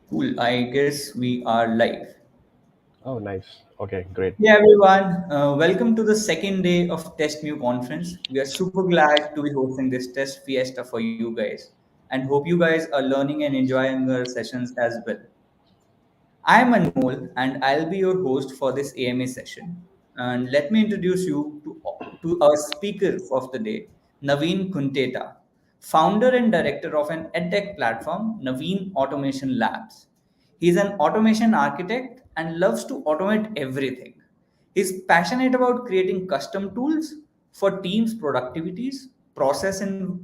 Cool. I guess we are live. Oh, nice. Okay, great. Hey everyone, welcome to the second day of TestMu Conference. We are super glad to be hosting this test fiesta for you guys and hope you guys are learning and enjoying our sessions as well. I am Anmol and I'll be your host for this AMA session. And let me introduce you to our speaker of the day, Naveen Khunteta, founder and director of an edtech platform, Naveen Automation Labs. He's an automation architect and loves to automate everything. He's passionate about creating custom tools for teams' productivities,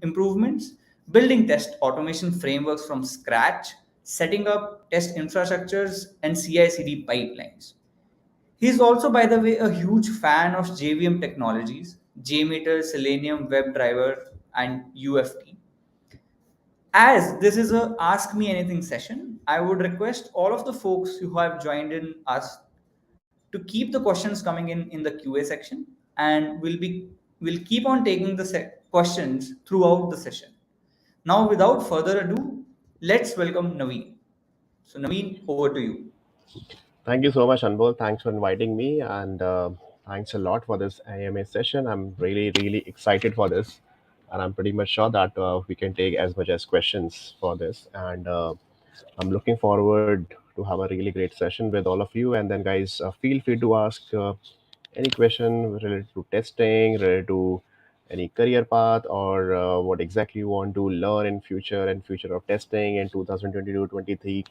improvements, building test automation frameworks from scratch, setting up test infrastructures and CI/CD pipelines. He's also, by the way, a huge fan of JVM technologies, JMeter, Selenium, WebDriver, and UFT. As this is a Ask Me Anything session, I would request all of the folks who have joined in us to keep the questions coming in the QA section, and we'll keep on taking the questions throughout the session. Now, without further ado, let's welcome Naveen. So, Naveen, over to you. Thank you so much, Anmol. Thanks for inviting me, and thanks a lot for this AMA session. I'm really excited for this, and I'm pretty much sure that we can take as much as questions for this. And I'm looking forward to have a really great session with all of you. And then, guys, feel free to ask any question related to testing, related to any career path, or what exactly you want to learn in future and future of testing in 2022-23.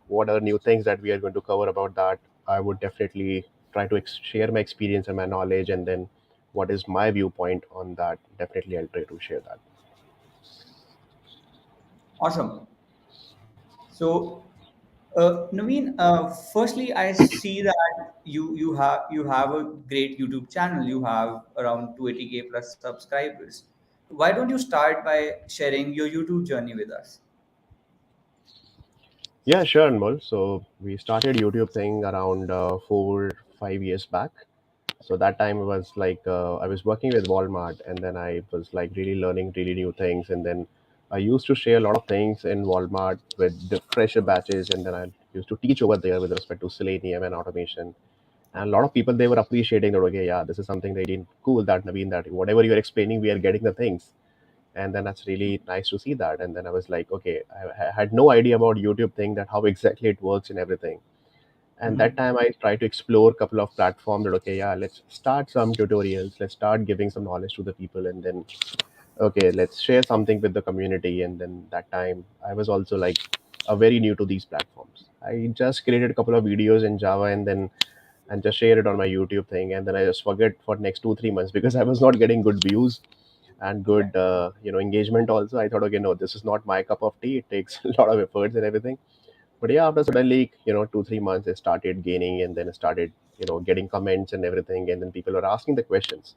What are new things that we are going to cover about that? I would definitely try to share my experience and my knowledge, and then what is my viewpoint on that. Definitely, I'll try to share that. Awesome. So, Naveen, firstly, I see that you have a great YouTube channel. You have around 280K plus subscribers. Why don't you start by sharing your YouTube journey with us? Yeah, sure, Anmol. So we started YouTube thing around 4 5 years back. So that time was like I was working with Walmart, and then I was like really learning really new things, and then I used to share a lot of things in Walmart with the fresher batches, and then I used to teach over there with respect to Selenium and automation. And a lot of people, they were appreciating that, okay, yeah, this is something really cool, that Naveen, that whatever you're explaining, we are getting the things. And then that's really nice to see that. And then I was like, okay, I had no idea about YouTube thing, that how exactly it works and everything. And that Mhm. time I tried to explore a couple of platforms that, okay, yeah, let's start some tutorials, let's start giving some knowledge to the people, and then okay, let's share something with the community. And then that time I was also like very new to these platforms. I just created a couple of videos in Java, and just share it on my YouTube thing, and then I just forget for next 2 3 months because I was not getting good views and Yeah. good engagement also. I thought, okay, no, this is not my cup of tea, it takes a lot of efforts and everything. But yeah, after suddenly 2 3 months, it started gaining, and then it started getting comments and everything, and then people were asking the questions.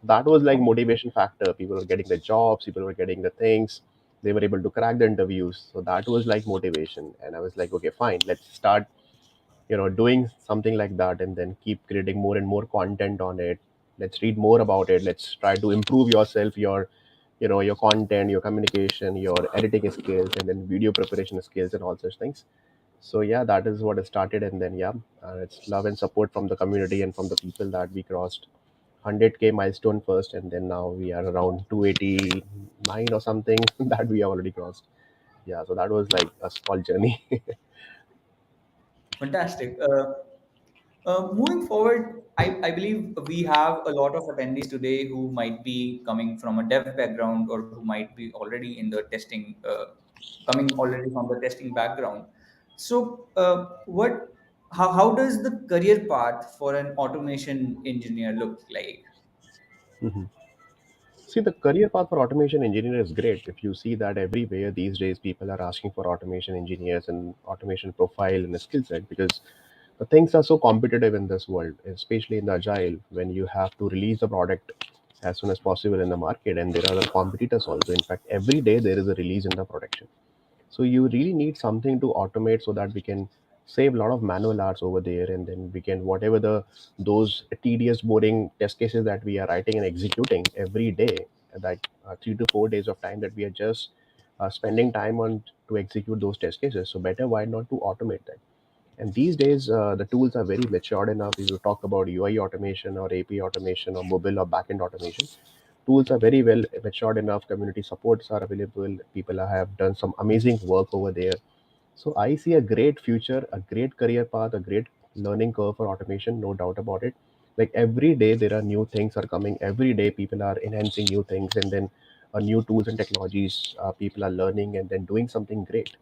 That was like motivation factor. People were getting the jobs, people were getting the things, they were able to crack the interviews, so that was like motivation. And I was like, okay, fine, let's start doing something like that, and then keep creating more and more content on it. Let's read more about it, let's try to improve yourself, your content, your communication, your editing skills, and then video preparation skills and all such things. So yeah, that is what it started. And then yeah, it's love and support from the community and from the people that we crossed 100K milestone first, and then now we are around 289 or something that we have already crossed. Yeah, so that was like a small journey. Fantastic. Moving forward, I believe we have a lot of attendees today who might be coming from a dev background or who might be already in the testing, coming already from the testing background. So, how does the career path for an automation engineer look like? Mhm. See, the career path for automation engineer is great. If you see that everywhere these days, people are asking for automation engineers and automation profile and a skill set, because the things are so competitive in this world, especially in the agile, when you have to release the product as soon as possible in the market, and there are the competitors also. In fact, every day there is a release in the production. So you really need something to automate so that we can save a lot of manual hours over there, and then we can whatever those tedious, boring test cases that we are writing and executing every day, that 3 to 4 days of time that we are just spending time on to execute those test cases. So better why not to automate them? And these days, the tools are very matured enough. If you talk about UI automation or AP automation or mobile or backend automation, tools are very well matured enough. Community supports are available. People have done some amazing work over there. So I see a great future, a great career path, a great learning curve for automation, no doubt about it. Like every day there are new things are coming. Every day people are enhancing new things, and then new tools and technologies people are learning and then doing something great.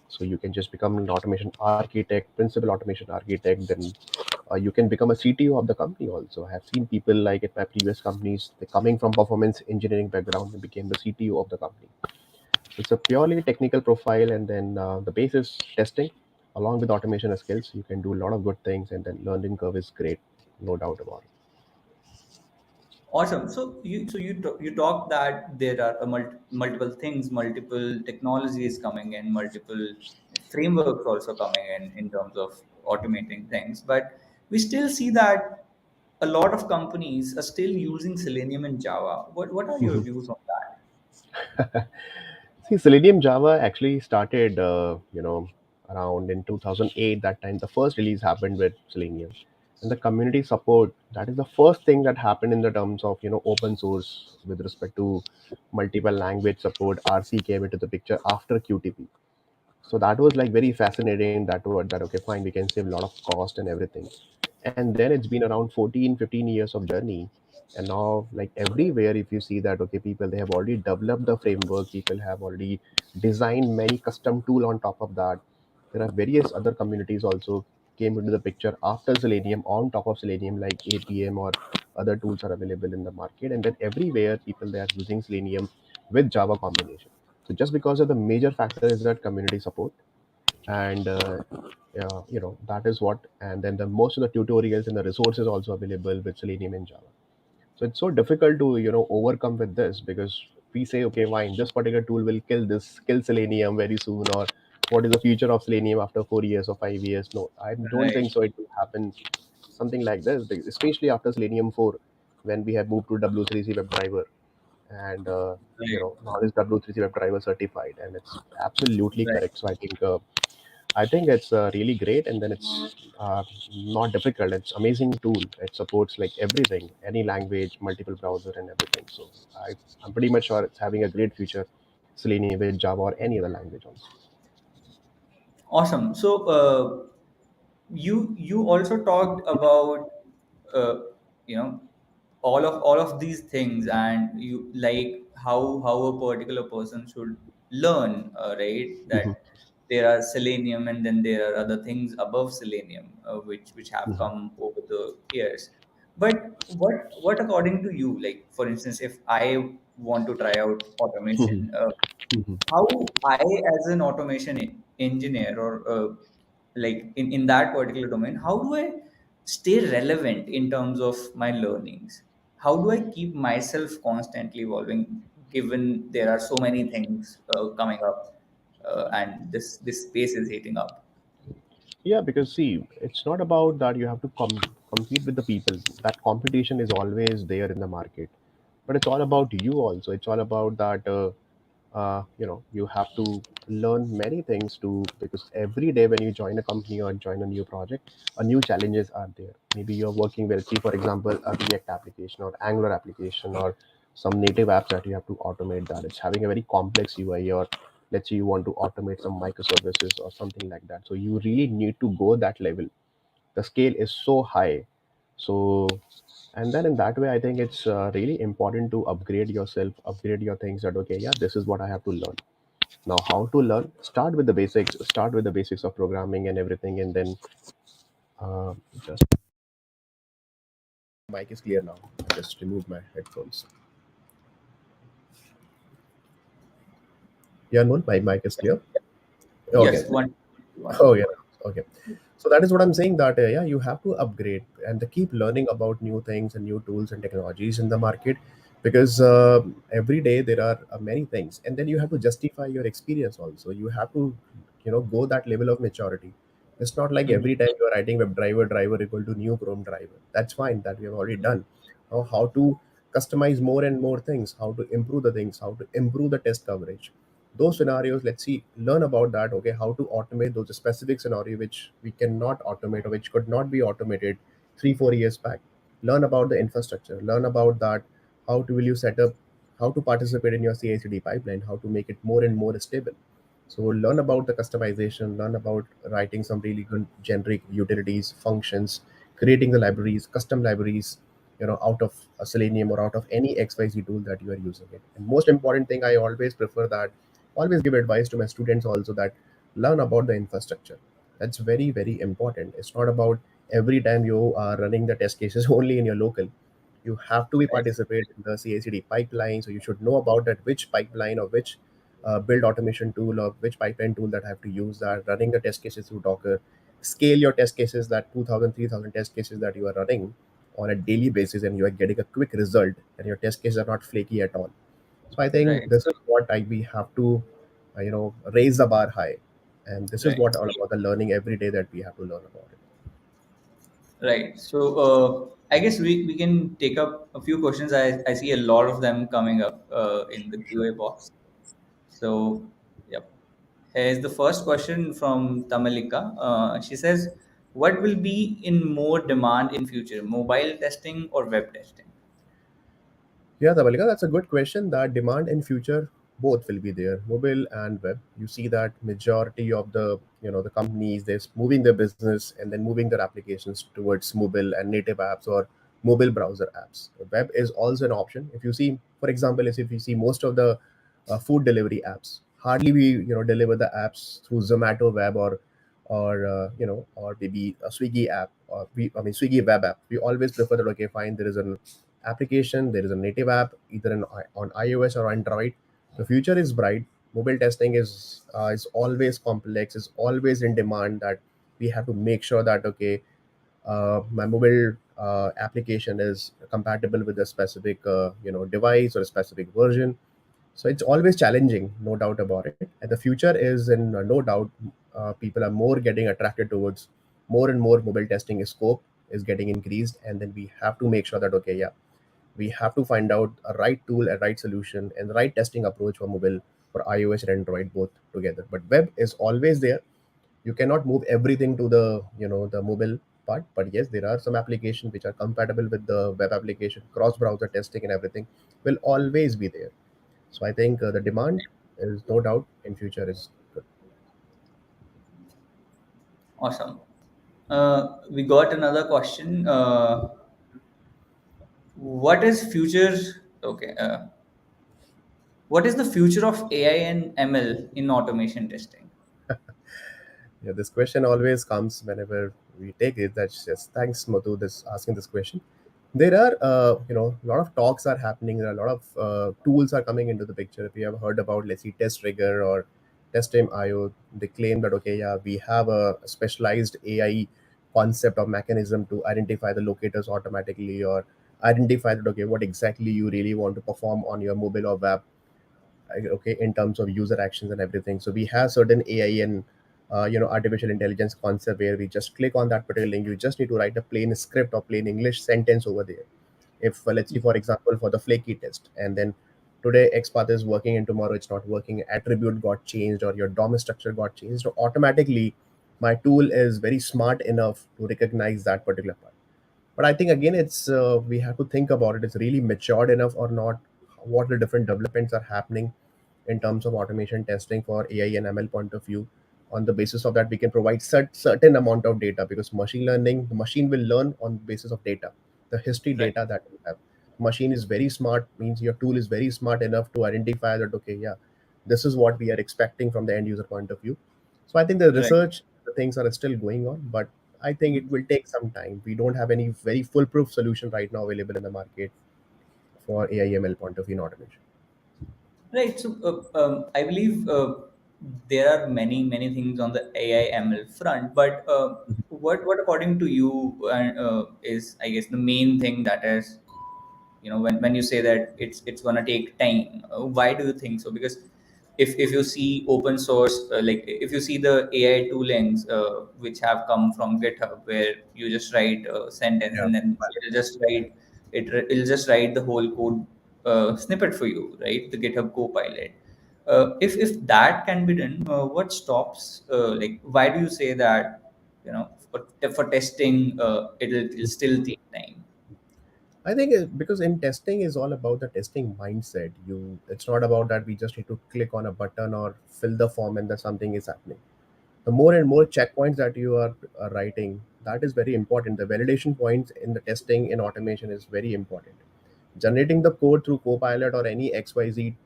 So you can just become an automation architect, principal automation architect, then you can become a CTO of the company also. I have seen people like at my previous companies, they coming from performance engineering background and became the CTO of the company. It's a purely technical profile, and then the base is testing. Along with automation skills, you can do a lot of good things, and then learning curve is great, no doubt about it. Awesome. You talk that there are multiple things, multiple technologies coming in, multiple frameworks also coming in terms of automating things. But we still see that a lot of companies are still using Selenium and Java. What are your views on that? See, Selenium Java actually started, around in 2008. That time, the first release happened with Selenium, and the community support. That is the first thing that happened in the terms of open source with respect to multiple language support. RC came into the picture after QTP. So that was like very fascinating. That word that okay, fine, we can save a lot of cost and everything. And then it's been around 14, 15 years of journey. And now like everywhere, if you see that okay, people they have already developed the framework, people have already designed many custom tool on top of that. There are various other communities also came into the picture after Selenium, on top of Selenium, like APM or other tools are available in the market. And then everywhere people they are using Selenium with Java combination. So just because of the major factor is that community support, and that is what. And then the most of the tutorials and the resources also available with Selenium and Java. So it's so difficult to overcome with this, because we say okay, fine, this particular tool will kill Selenium very soon, or what is the future of Selenium after 4 years or 5 years? No, I don't Right, think so. It will happen something like this, especially after Selenium 4, when we have moved to W3C WebDriver, and right, now this W3C WebDriver certified, and it's absolutely right. correct. So I think it's really great, and then it's not difficult. It's amazing tool. It supports like everything, any language, multiple browser, and everything. So I'm pretty much sure it's having a great future, Selenium with Java or any other language also. Awesome. You also talked about uh, you know all of these things, and you like how a particular person should learn, right? Mhm, That there are Selenium, and then there are other things above Selenium, which have mhm, come over the years. But what according to you, like for instance, if I want to try out mhm, automation, mhm. how I, as an automation engineer, or like in that particular domain, how do I stay relevant in terms of my learnings? How do I keep myself constantly evolving, given there are so many things coming up, and this space is heating up? Yeah, because see, it's not about that you have to compete with the people. That competition is always there in the market, but it's all about you also. It's all about that. You have to learn many things to, because every day when you join a company or join a new project, a new challenges are there. Maybe you're working with, see, for example, a React application or Angular application or some native apps that you have to automate, that it's having a very complex UI, or let's say you want to automate some microservices or something like that. So you really need to go that level. The scale is so high. So, and then in that way, I think it's really important to upgrade yourself, upgrade your things, that okay, yeah, this is what I have to learn. Now how to learn, start with the basics of programming and everything, and then just mic is clear now. I just remove my headphones. Yeah, no, my mic is clear. Okay. Yes, one. Oh yeah. Okay. So that is what I'm saying, that yeah, you have to upgrade and to keep learning about new things and new tools and technologies in the market, because every day there are many things, and then you have to justify your experience also. You have to go that level of maturity. It's not like Mhm. every time you're writing driver equal to new Chrome driver. That's fine, that we have already done. Now how to customize more and more things, how to improve the things, how to improve the test coverage, those scenarios, let's see, learn about that. Okay, how to automate those specific scenario which we cannot automate or which could not be automated 3 4 years back. Learn about the infrastructure, learn about that, how to will you set up, how to participate in your CI/CD pipeline, how to make it more and more stable. So learn about the customization, learn about writing some really good generic utilities, functions, creating the libraries, custom libraries, out of a Selenium or out of any XYZ tool that you are using it. And most important thing, I always prefer that, always give advice to my students also, that learn about the infrastructure. That's very, very important. It's not about every time you are running the test cases only in your local. You have to be Right. participate in the CI/CD pipeline, so you should know about that, which pipeline or which build automation tool or which pipeline tool that I have to use, that running the test cases through Docker, scale your test cases, that 2,000 3,000 test cases that you are running on a daily basis, and you are getting a quick result, and your test cases are not flaky at all. So I think Right. this is what we have to, raise the bar high, and this is Right. what all about the learning every day that we have to learn about it. Right. So I guess we can take up a few questions. I see a lot of them coming up in the Sure. QA box. So, yep. Here's the first question from Tamalika. She says, "What will be in more demand in future, mobile testing or web testing?" Yeah, Dhavalika, that's a good question. That demand in future, both will be there, mobile and web. You see that majority of the companies, they're moving their business and then moving their applications towards mobile and native apps or mobile browser apps. Web is also an option. If you see, for example, if you see most of the food delivery apps, hardly we deliver the apps through Zomato web or maybe a Swiggy app, or Swiggy web app. We always prefer that, okay, fine, there is an application, there is a native app either on iOS or Android. The future is bright. Mobile testing is always complex, is always in demand, that we have to make sure that, okay, my mobile application is compatible with a specific device or a specific version. So it's always challenging, no doubt about it. And the future is, in no doubt, people are more getting attracted towards more and more mobile testing scope is getting increased, and then we have to make sure that, okay, yeah, we have to find out a right tool, a right solution, and the right testing approach for mobile, for iOS and Android both together. But web is always there. You cannot move everything to the mobile part, but yes, there are some applications which are compatible with the web application. Cross browser testing and everything will always be there. So I think the demand is no doubt in future is good. Awesome. We got another question. What is future? Okay. What is the future of AI and ML in automation testing? Yeah, this question always comes whenever we take it. That's just thanks, Madhu, this asking this question. There are a lot of talks are happening. There are a lot of tools are coming into the picture. If you have heard about, let's see, Test Rigger or TestMu AI, they claim that, okay, yeah, we have a specialized AI concept or mechanism to identify the locators automatically, or identify that, okay, what exactly you really want to perform on your mobile or web, okay, in terms of user actions and everything. So we have certain AI and artificial intelligence concept where we just click on that particular link. You just need to write a plain script or plain English sentence over there. If let's see, for example, for the flaky test, and then today X path is working and tomorrow it's not working, attribute got changed or your DOM structure got changed, so automatically my tool is very smart enough to recognize that particular part. But I think again, it's we have to think about it. It's really matured enough or not? What the different developments are happening in terms of automation testing for AI and ML point of view. On the basis of that, we can provide certain amount of data, because machine learning, the machine will learn on the basis of data, the history Right. data that you have. Machine is very smart, means your tool is very smart enough to identify that, okay, yeah, this is what we are expecting from the end user point of view. So I think the Right. research, the things are still going on, but I think it will take some time. We don't have any very foolproof solution right now available in the market for AI/ML point of view in automation. Right. So I believe there are many things on the AI ML front, but what according to you is, I guess, the main thing that is, when you say that it's gonna take time, why do you think so? Because if you see open source, like if you see the AI toolings which have come from GitHub, where you just write a sentence Yeah. and then it'll just write the whole code snippet for you, right? The GitHub Copilot. If that can be done, what stops? Like, why do you say that? For testing, it'll still take time. I think because in testing is all about the testing mindset. It's not about that we just need to click on a button or fill the form and then something is happening. The more and more checkpoints that you are writing, that is very important. The validation points in the testing in automation is very important. Generating the code through Copilot or any XYZ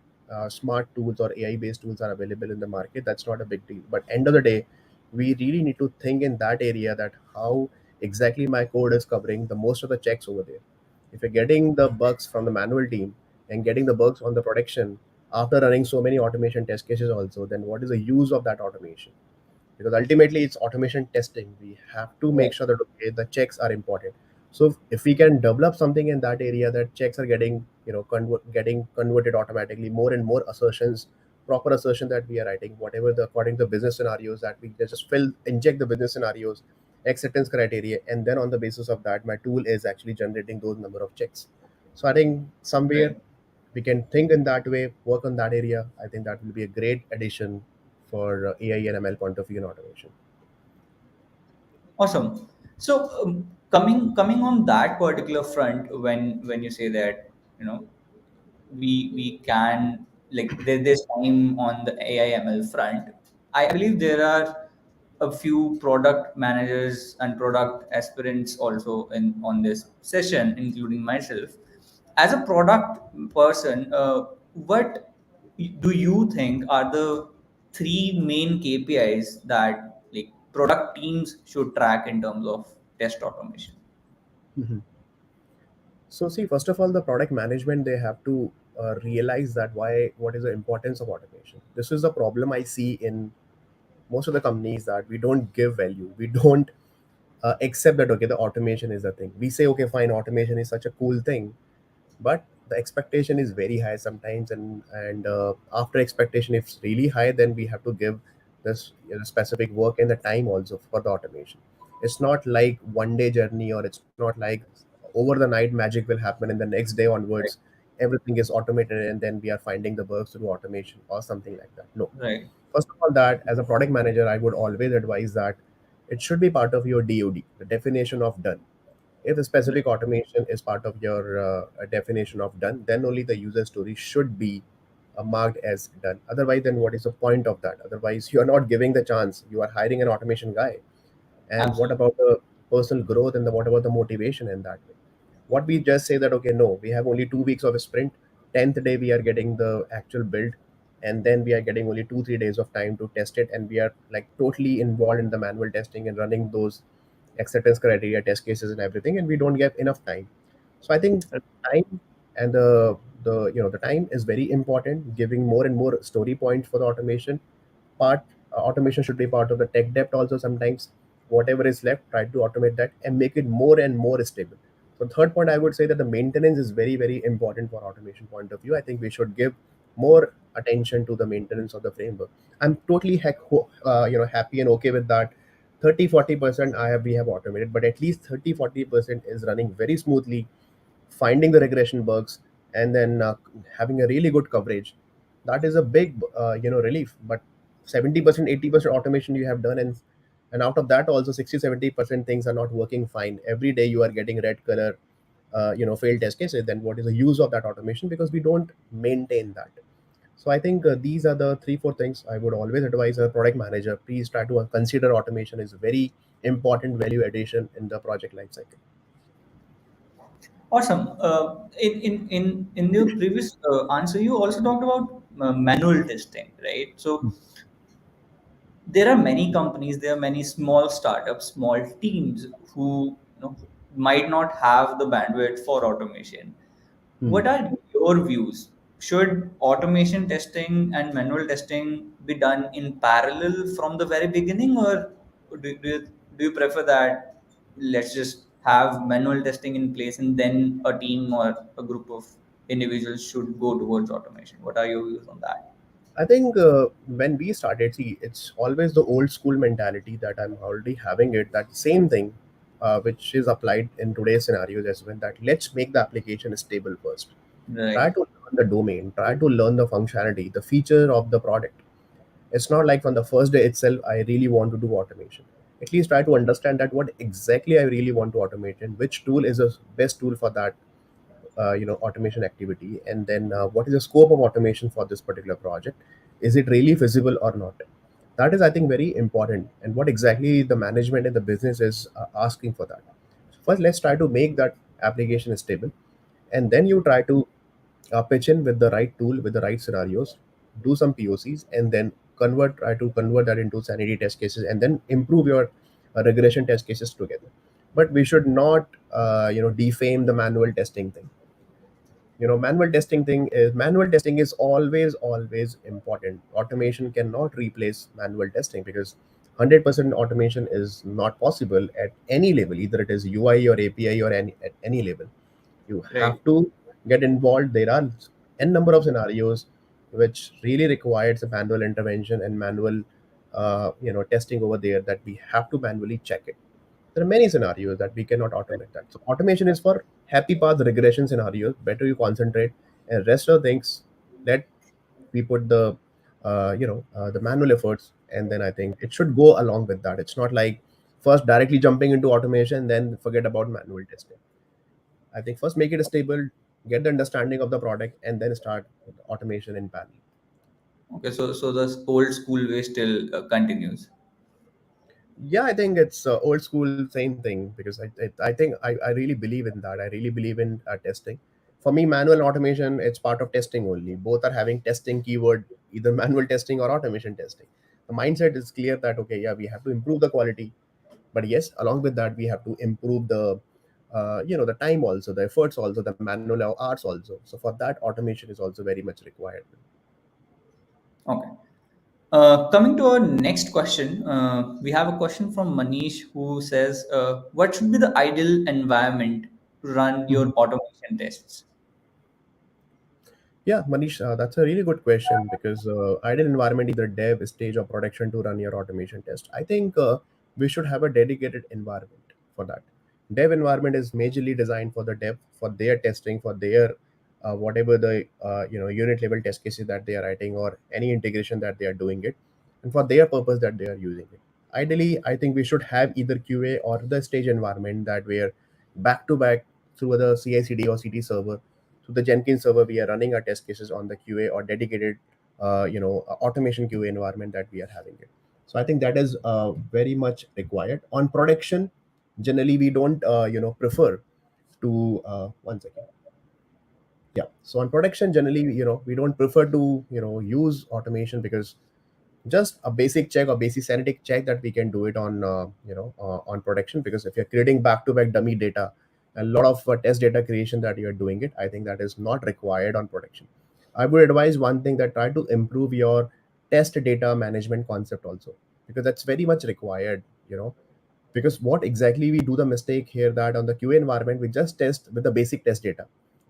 smart tools or AI based tools are available in the market. That's not a big deal. But end of the day, we really need to think in that area that how exactly my code is covering the most of the checks over there. If you're getting the bugs from the manual team and getting the bugs on the production after running so many automation test cases also, then what is the use of that automation? Because ultimately it's automation testing. We have to make Right. sure that okay, the checks are important. So if we can develop something in that area that checks are getting getting converted automatically, more and more assertions, proper assertion that we are writing, whatever the according to the business scenarios, that we just fill inject the business scenarios, acceptance criteria, and then on the basis of that my tool is actually generating those number of checks. So I think somewhere Right. we can think in that way, work on that area. I think that will be a great addition for AI and ML point of view in automation. Awesome. So coming on that particular front, when you say that, we can, like, there's time on the AI/ML front. I believe there are a few product managers and product aspirants also in on this session, including myself. As a product person, what do you think are the three main KPIs that, like, product teams should track in terms of test automation? Mhm. So see, first of all, the product management, they have to realize that why what is the importance of automation. This is the problem I see in most of the companies, that we don't give value. We don't accept that okay, the automation is a thing. We say okay, fine, automation is such a cool thing, but the expectation is very high sometimes, and after expectation if it's really high, then we have to give this specific work and the time also for the automation. It's not like one day journey, or it's not like over the night magic will happen and the next day Right. onwards everything is automated and then we are finding the bugs through automation or something like that. No. Right. First of all, that as a product manager I would always advise that it should be part of your DOD, the definition of done. If the Right. specific automation is part of your definition of done, then only the user story should be marked as done. Otherwise, then what is the point of that? Otherwise, you are not giving the chance. You are hiring an automation guy, and what Absolutely. about the personal growth and what about the motivation in that way? What we just say that okay, no, we have only 2 weeks of a sprint. 10th day we are getting the actual build, and then we are getting only 2-3 days of time to test it, and we are like totally involved in the manual testing and running those acceptance criteria test cases and everything, and we don't get enough time. So I think time and the time is very important. Giving more and more story points for the automation part. Automation should be part of the tech debt also. Sometimes whatever is left, try to automate that and make it more and more stable. So third point, I would say that the maintenance is very important for automation point of view. I think we should give more attention to the maintenance of the framework. I'm totally happy and okay with that. 30-40% I have we have automated, but at least 30-40% is running very smoothly, finding the regression bugs, and then having a really good coverage. That is a big relief. But 70%, 80% automation you have done, and out of that also 60-70% things are not working fine. Every day you are getting red color failed test cases. Then what is the use of that automation? Because we don't maintain that. So I think these are the 3-4 things I would always advise a product manager. Please try to consider automation is a very important value addition in the project lifecycle. Awesome. In the previous answer, you also talked about manual testing, right? So there are many companies, there are many small startups, small teams who, might not have the bandwidth for automation. Hmm. What are your views? Should automation testing and manual testing be done in parallel from the very beginning, or do you prefer that let's just have manual testing in place and then a team or a group of individuals should go towards automation? What are your views on that? I think when we started, see, it's always the old school mentality that I'm already having it. That same thing, which is applied in today's scenarios as well. That let's make the application stable first. Right. Try to learn the domain, try to learn the functionality, the feature of the product. It's not like from the first day itself, I really want to do automation. At least try to understand that what exactly I really want to automate and which tool is the best tool for that automation activity, and then what is the scope of automation for this particular project. Is it really feasible or not? That is, I think, very important, and what exactly the management and the business is asking for that. So first, let's try to make that application stable, and then you try to pitch in with the right tool, with the right scenarios, do some POCs, and then try to convert that into sanity test cases, and then improve your regression test cases together. But we should not defame the manual testing thing. Manual testing is always important. Automation cannot replace manual testing, because 100% automation is not possible at any level, either it is UI or API or at any level. You Right. have to get involved. There are n number of scenarios which really requires a manual intervention and manual testing over there, that we have to manually check it. There are many scenarios that we cannot automate that. So automation is for happy path regression scenarios. Better you concentrate, and rest of things, let we put the manual efforts, and then I think it should go along with that. It's not like first directly jumping into automation, then forget about manual testing. I think first make it stable, get the understanding of the product, and then start with automation in parallel. Okay, so the old school way still continues. Yeah, I think it's old school, same thing, because I think I really believe in that. I really believe in testing. For me, manual automation, it's part of testing only. Both are having testing keyword, either manual testing or automation testing. The mindset is clear that, okay, yeah, we have to improve the quality, but yes, along with that, we have to improve the time also, the efforts also, the manual hours also. So for that, automation is also very much required. Okay. Coming to our next question, we have a question from Manish who says, "What should be the ideal environment to run your automation tests?" Yeah, Manish, that's a really good question, because ideal environment, either dev stage or production, to run your automation test. I think we should have a dedicated environment for that. Dev environment is majorly designed for the dev, for their testing, for their whatever the unit level test cases that they are writing, or any integration that they are doing it, and for their purpose that they are using it. Ideally, I think we should have either QA or the stage environment, that where back to back through the CI/CD or CD server, to the Jenkins server, we are running our test cases on the QA or dedicated automation QA environment that we are having it. So I think that is very much required. On production, generally we don't prefer to one second. Yeah, so on production, generally, we don't prefer to use automation, because just a basic check or basic sanity check that we can do it on production. Because if you're creating back to back dummy data, a lot of test data creation that you're doing it, I think that is not required on production. I would advise one thing, that try to improve your test data management concept also, because that's very much required. Because what exactly we do the mistake here, that on the QA environment, we just test with the basic test data,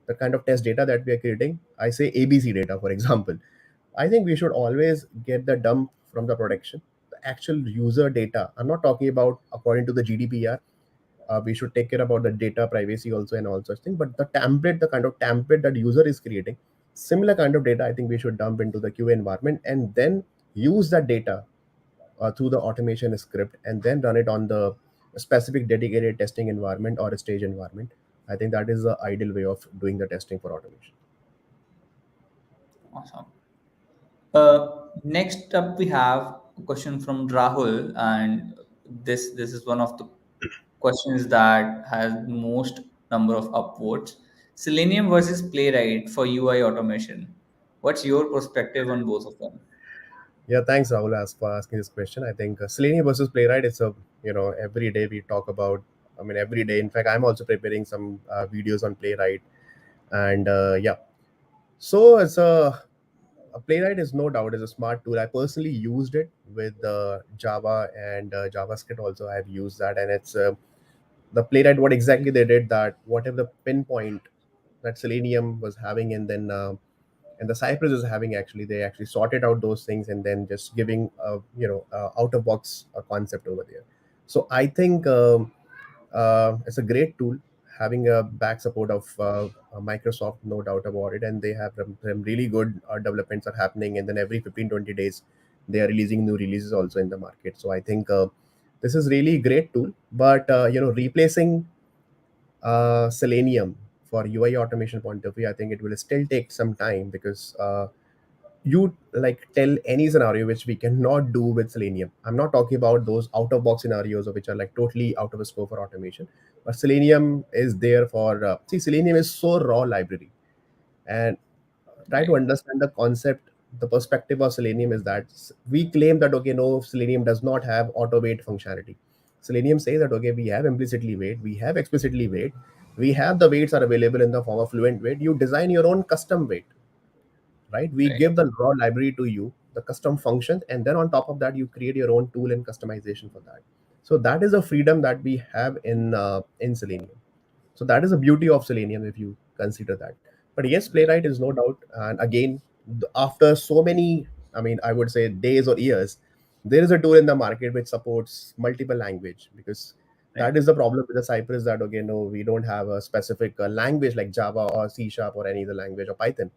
the kind of test data that we are creating. I say ABC data, for example. I think we should always get the dump from the production, the actual user data. I'm not talking about according to the GDPR. We should take care about the data privacy also and all such things. But the kind of template that user is creating, similar kind of data, I think we should dump into the QA environment, and then use that data through the automation script, and then run it on the specific dedicated testing environment or a stage environment. I think that is the ideal way of doing the testing for automation. Awesome. Next up, we have a question from Rahul, and this is one of the questions that has most number of upvotes. Selenium versus Playwright for UI automation. What's your perspective on both of them? Yeah, thanks, Rahul, for asking this question. I think Selenium versus Playwright, it's a, every day we talk about. I mean, every day. In fact, I'm also preparing some videos on Playwright, and yeah. So a Playwright is no doubt is a smart tool. I personally used it with Java and JavaScript. Also, I've used that, and it's the Playwright. What exactly they did, that whatever the pinpoint that Selenium was having, and the Cypress is having, actually they actually sorted out those things, and then just giving out of box a concept over there. So I think it's a great tool. having a back support of Microsoft, no doubt about it, and they have some really good developments are happening, and then every 15-20 days they are releasing new releases also in the market. So I think this is really great tool, but replacing Selenium for UI automation point of view, I think it will still take some time, because you like tell any scenario which we cannot do with Selenium. I'm not talking about those out of box scenarios which are like totally out of a scope for automation, but Selenium is there for see, Selenium is so raw library, and try to Right. understand the concept. The perspective of Selenium is that we claim that okay, no, Selenium does not have auto wait functionality. Selenium says that okay, we have implicitly wait, we have explicitly wait, we have the weights are available in the form of fluent weight. You design your own custom weight, right? We Right. give the raw library to you, the custom functions, and then on top of that, you create your own tool and customization for that. So that is a freedom that we have in Selenium. So that is the beauty of Selenium if you consider that. But yes, Right. Playwright is no doubt. And again, after so many, I mean, I would say days or years, there is a tool in the market which supports multiple language, because Right. that is the problem with the Cypress, that okay, no, we don't have a specific language like Java or C Sharp or any other language or Python.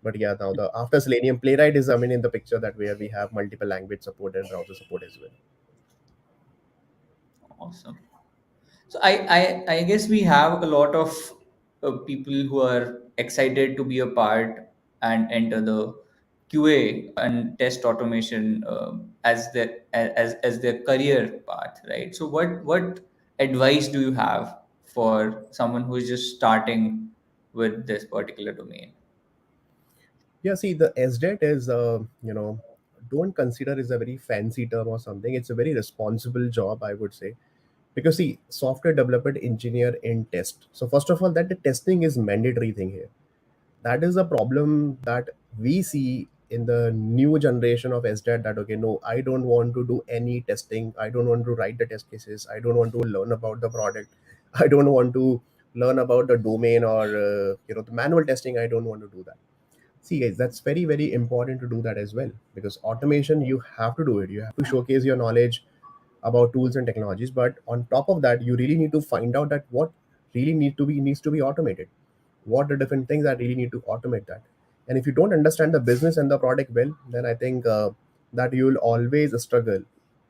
But yeah, now the after Selenium, Playwright is, I mean, in the picture, that where we have multiple language support and browser support as well. Awesome. So I guess we have a lot of people who are excited to be a part and enter the QA and test automation as their career path, right? So what advice do you have for someone who is just starting with this particular domain? Yeah, see, the SDET is, don't consider is a very fancy term or something. It's a very responsible job, I would say, because see, software development engineer in test. So first of all, that the testing is mandatory thing here. That is a problem that we see in the new generation of SDET. That okay, no, I don't want to do any testing. I don't want to write the test cases. I don't want to learn about the product. I don't want to learn about the domain or the manual testing. I don't want to do that. See, guys, that's very, very important to do that as well, because automation, you have to do it. You have to showcase your knowledge about tools and technologies. But on top of that, you really need to find out that what really needs to be automated. What are different things that really need to automate that? And if you don't understand the business and the product well, then I think that you will always struggle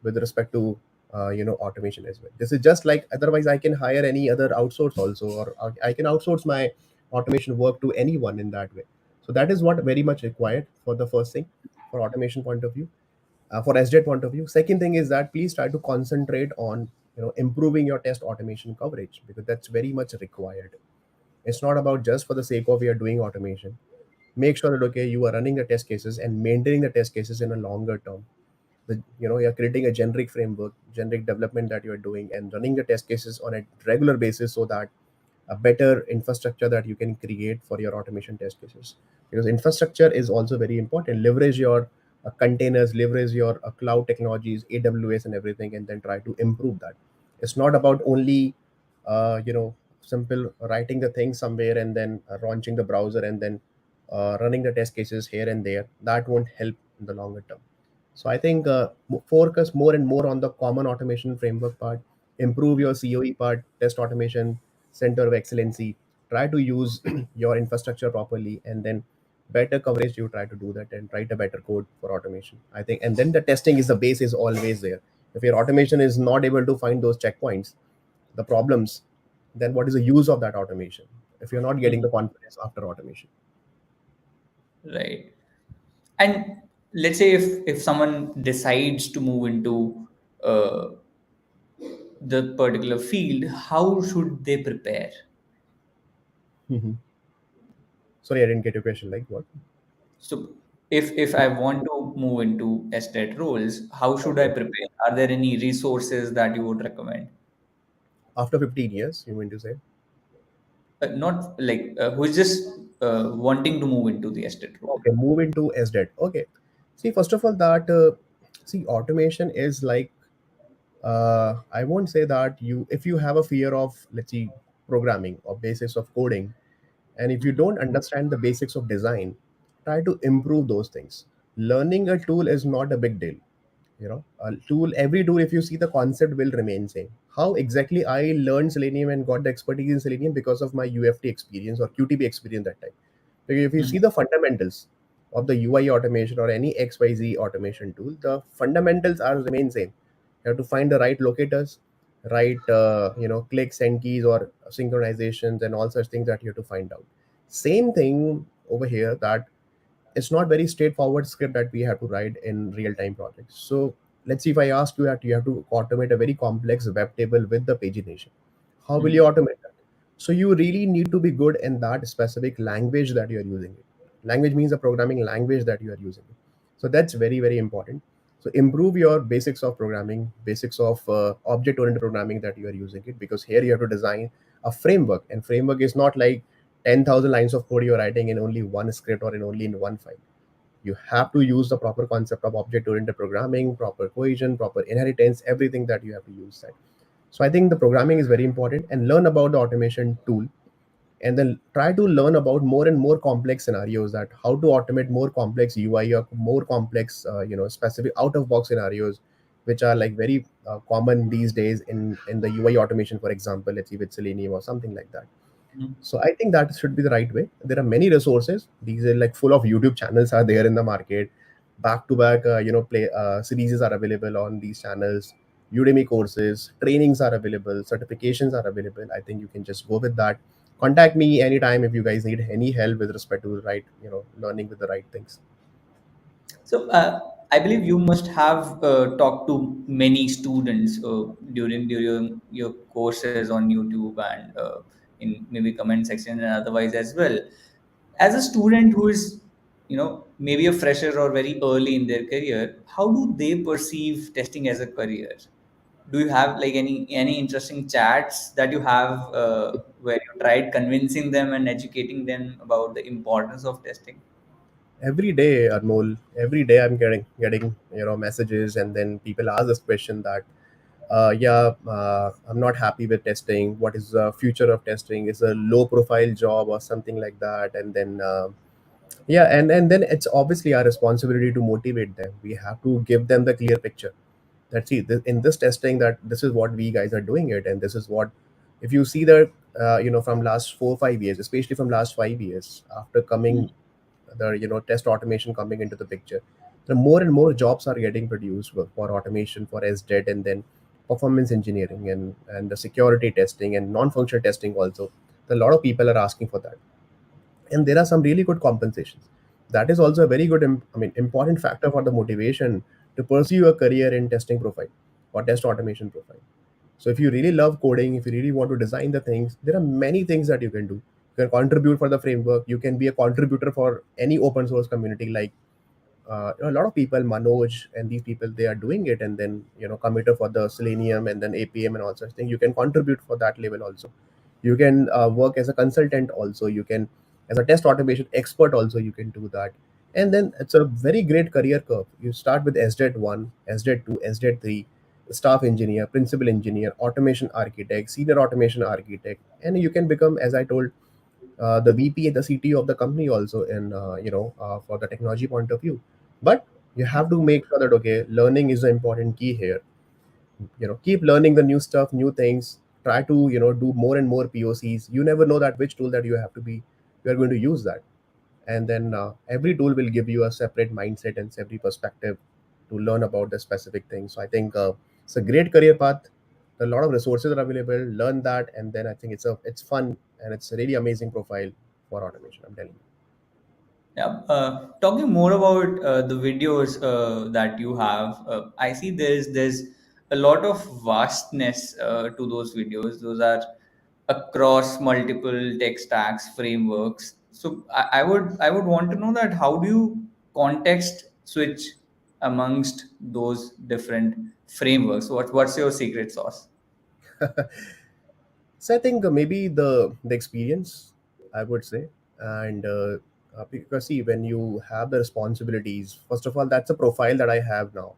with respect to automation as well. This is just like otherwise I can hire any other outsource also, or I can outsource my automation work to anyone in that way. So that is what very much required for the first thing, for automation point of view, for SDET point of view. Second thing is that please try to concentrate on improving your test automation coverage, because that's very much required. It's not about just for the sake of you're doing automation. Make sure that okay, you are running the test cases and maintaining the test cases in a longer term. You're creating a generic framework, generic development that you're doing, and running the test cases on a regular basis, so that a better infrastructure that you can create for your automation test cases. Because infrastructure is also very important. Leverage your containers, leverage your cloud technologies, AWS and everything, and then try to improve that. It's not about only simple writing the thing somewhere and then launching the browser and then running the test cases here and there. That won't help in the longer term. So I think focus more and more on the common automation framework part, improve your COE part, test automation, center of excellency, try to use your infrastructure properly, and then better coverage, you try to do that and write a better code for automation. I think, and then the testing is the base is always there. If your automation is not able to find those checkpoints, the problems, then what is the use of that automation if you're not getting Mhm. the confidence after automation? Right. And let's say if someone decides to move into uh, the particular field, how should they prepare? Mhm. Sorry, I didn't get your question. Like what? So if I want to move into estate roles, how should I Okay. prepare? Are there any resources that you would recommend? After 15 years, you mean to say? Not like who's just wanting to move into the estate role. Okay, move into SDET. Okay. See, first of all, that see, automation is like I won't say that if you have a fear of, let's see, programming or basics of coding, and if you don't understand the basics of design, try to improve those things. Learning a tool is not a big deal. A tool, every tool, if you see, the concept will remain same. How exactly I learned Selenium and got the expertise in Selenium? Because of my UFT experience or QTB experience that time. Because if you see the fundamentals of the UI automation or any XYZ automation tool, the fundamentals are remain same. You have to find the right locators, right clicks and keys or synchronizations and all such things that you have to find out. Same thing over here, that it's not very straightforward script that we have to write in real-time projects. So let's see, if I ask you that you have to automate a very complex web table with the pagination, how will you Mm-hmm. automate that? So you really need to be good in that specific language that you are using it. Language means a programming language that you are using it. So that's very, very important. So improve your basics of programming, basics of object-oriented programming that you are using it, because here you have to design a framework, and framework is not like 10,000 lines of code you're writing in only one script or in only in one file. You have to use the proper concept of object oriented programming, proper cohesion, proper inheritance, everything that you have to use that. So I think the programming is very important, and learn about the automation tool, and then try to learn about more and more complex scenarios, that how to automate more complex UI or more complex specific out of box scenarios, which are like very common these days in the UI automation, for example, let's see, with Selenium or something like that. So I think that should be the right way. There are many resources. These are like full of YouTube channels are there in the market. Back to back, play series are available on these channels. Udemy courses, trainings are available, certifications are available. I think you can just go with that. Contact me anytime if you guys need any help with respect to right, learning with the right things. So I believe you must have talked to many students during your courses on YouTube and in maybe comment section and otherwise as well. As a student who is, maybe a fresher or very early in their career, how do they perceive testing as a career? Do you have like any interesting chats that you have where you tried convincing them and educating them about the importance of testing? Every day, Anmol, every day I'm getting messages, and then people ask this question that I'm not happy with testing. What is the future of testing? Is a low profile job or something like that? And then and then it's obviously our responsibility to motivate them. We have to give them the clear picture that, see, in this testing, that this is what we guys are doing it, and this is what, if you see that from last 4 or 5 years, especially from last 5 years after coming the test automation coming into the picture, the more and more jobs are getting produced for automation, for SDET, and then performance engineering, and the security testing and non-functional testing also. A lot of people are asking for that, and there are some really good compensations. That is also a very good important factor for the motivation to pursue a career in testing profile or test automation profile. So if you really love coding, if you really want to design the things, there are many things that you can do. You can contribute for the framework, you can be a contributor for any open source community, like a lot of people, Manoj and these people, they are doing it, and then committer for the Selenium and then APM and all such things. You can contribute for that level also. You can work as a consultant also. You can, as a test automation expert also, you can do that. And then it's a very great career curve. You start with SDET 1, SDET 2, SDET 3, staff engineer, principal engineer, automation architect, senior automation architect, and you can become, as I told, the VP and the CTO of the company also, in for the technology point of view. But you have to make sure that, okay, learning is the important key here. Keep learning the new stuff, new things. Try to do more and more POCs. You never know that which tool that you are going to use that. And then every tool will give you a separate mindset and separate perspective to learn about the specific thing. So I think it's a great career path. A lot of resources are available. Learn that, and then I think it's fun, and it's a really amazing profile for automation, I'm telling you. Yeah, talking more about the videos that you have, I see there's a lot of vastness to those videos. Those are across multiple tech stacks, frameworks. So I would want to know that how do you context switch amongst those different frameworks? What's your secret sauce? So I think maybe the experience, I would say, and because, see, when you have the responsibilities, first of all, that's a profile that I have now.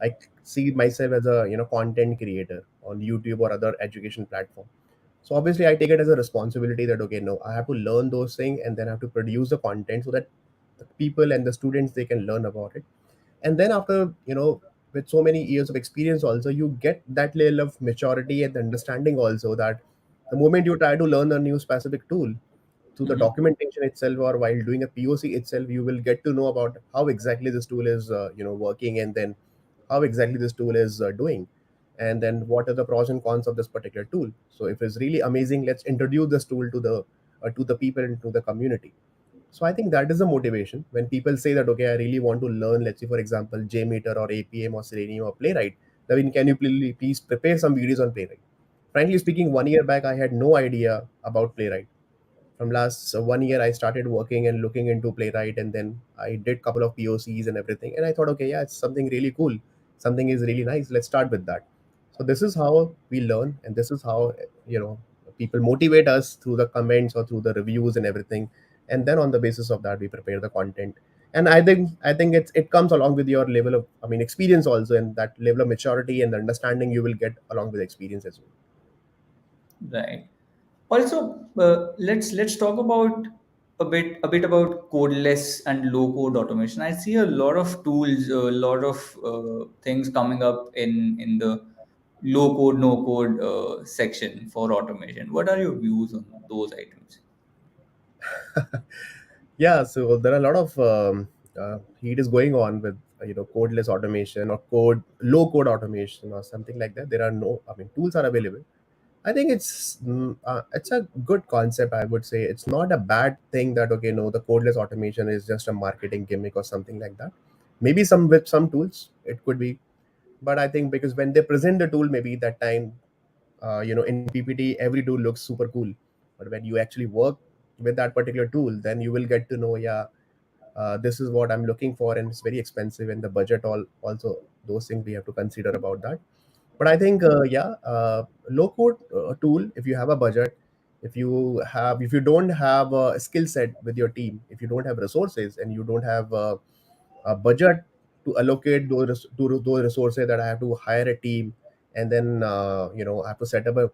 I see myself as a content creator on YouTube or other education platform. So obviously, I take it as a responsibility that, okay, no, I have to learn those things, and then I have to produce the content so that the people and the students, they can learn about it. And then after with so many years of experience also, you get that level of maturity and understanding also, that the moment you try to learn a new specific tool, through the Mm-hmm. documentation itself or while doing a POC itself, you will get to know about how exactly this tool is working, and then how exactly this tool is doing, and then what are the pros and cons of this particular tool. So if it's really amazing, let's introduce this tool to the people and to the community. So I think that is the motivation when people say that, okay, I really want to learn, let's say for example, JMeter or APM or Selenium or Playwright. Naveen, can you please prepare some videos on Playwright? Frankly speaking, 1 year back I had no idea about Playwright. From last 1 year I started working and looking into Playwright, and then I did couple of POCs and everything, and I thought, okay, yeah, it's something really cool, something is really nice, let's start with that. So this is how we learn, and this is how you know people motivate us through the comments or through the reviews and everything, and then on the basis of that we prepare the content. And I think it comes along with your level of, I mean, experience also, and that level of maturity and understanding you will get along with experience as well. Right. Also, let's talk about a bit about codeless and low code automation. I see a lot of tools, a lot of things coming up in the low code, no code section for automation. What are your views on those items? Yeah, so there are a lot of heat is going on with codeless automation or low code automation or something like that. There are no, I mean, tools are available. I think it's a good concept. I would say it's not a bad thing that, okay, no, the codeless automation is just a marketing gimmick or something like that. Maybe some with some tools it could be, but I think because when they present the tool, maybe that time, in PPT every tool looks super cool, but when you actually work with that particular tool, then you will get to know, yeah, this is what I'm looking for, and it's very expensive, and the budget all also, those things we have to consider about that. But I think, low code tool, if you have a budget, if you don't have a skill set with your team, if you don't have resources and you don't have a budget to allocate to those resources, that I have to hire a team, and then I have to set up a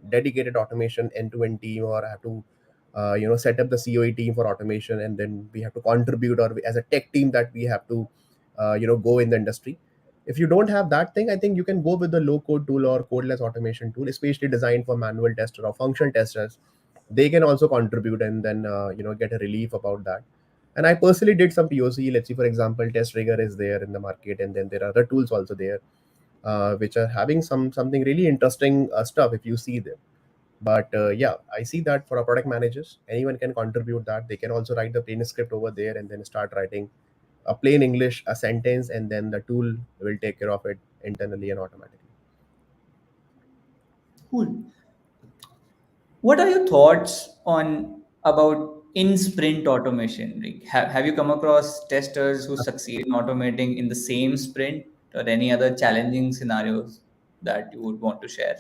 dedicated automation end-to-end team, or I have to set up the COE team for automation, and then we have to contribute, or as a tech team that we have to go in the industry. If you don't have that thing, I think you can go with the low code tool or codeless automation tool, especially designed for manual tester or function testers. They can also contribute, and then get a relief about that. And I personally did some POC. Let's see, for example, Test Rigger is there in the market, and then there are other tools also there, which are having something really interesting stuff if you see them. But yeah, I see that for our product managers, anyone can contribute that. They can also write the plain script over there, and then start writing a plain English a sentence, and then the tool will take care of it internally and automatically. Cool. What are your thoughts on about in sprint automation? Like, have you come across testers who succeed in automating in the same sprint, or any other challenging scenarios that you would want to share?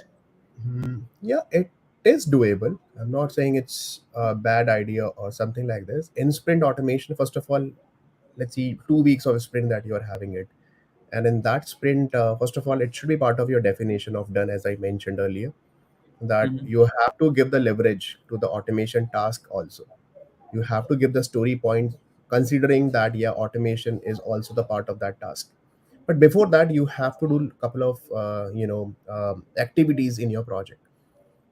Yeah, it is doable. I'm not saying it's a bad idea or something like this. In sprint automation, first of all, let's see, 2 weeks of sprint that you're having it. And in that sprint, first of all, it should be part of your definition of done, as I mentioned earlier, that Mhm. you have to give the leverage to the automation task also. You have to give the story point, considering that, yeah, automation is also the part of that task. But before that, you have to do a couple of activities in your project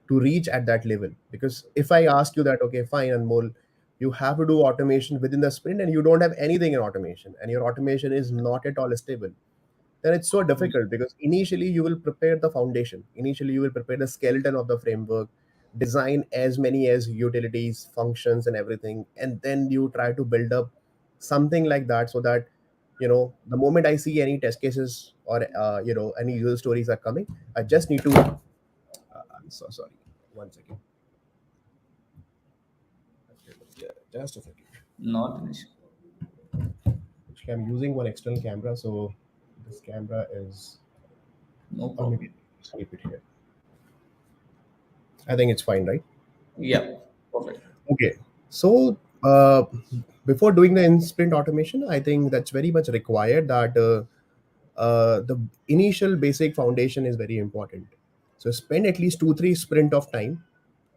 to reach at that level. Because if I ask you that, okay, fine, Anmol, you have to do automation within the sprint, and you don't have anything in automation, and your automation is not at all stable, then it's so difficult, because initially you will prepare the foundation, initially you will prepare the skeleton of the framework, design as many as utilities, functions, and everything, and then you try to build up something like that, so that the moment I see any test cases or any user stories are coming, I just need to I'm so sorry, one second. Yeah, just a second. Not an issue. Actually, I'm using one external camera, so this camera is, No or maybe problem. just keep it here. I think it's fine, right? Yep. Perfect. Okay. So, before doing the in sprint automation, I think that's very much required, that the initial basic foundation is very important. So, spend at least 2-3 sprint of time,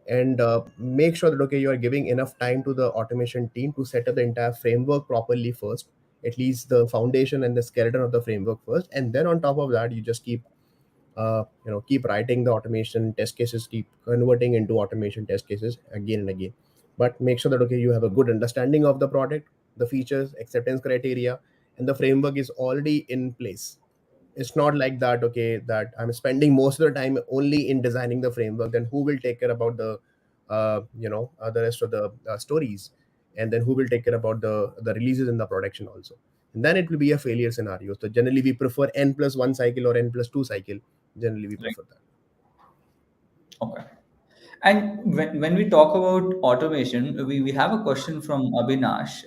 and make sure that, okay, you are giving enough time to the automation team to set up the entire framework properly first, at least the foundation and the skeleton of the framework first, and then on top of that you just keep writing the automation test cases, keep converting into automation test cases again and again. But make sure that okay, you have a good understanding of the product, the features, acceptance criteria, and the framework is already in place. It's not like that okay, that I'm spending most of the time only in designing the framework, then who will take care about the rest of the stories, and then who will take care about the releases in the production also, and then it will be a failure scenario. So generally we prefer n+1 cycle or n+2 cycle. Generally we Right. prefer that. Okay. And when we talk about automation, we have a question from Abhinash.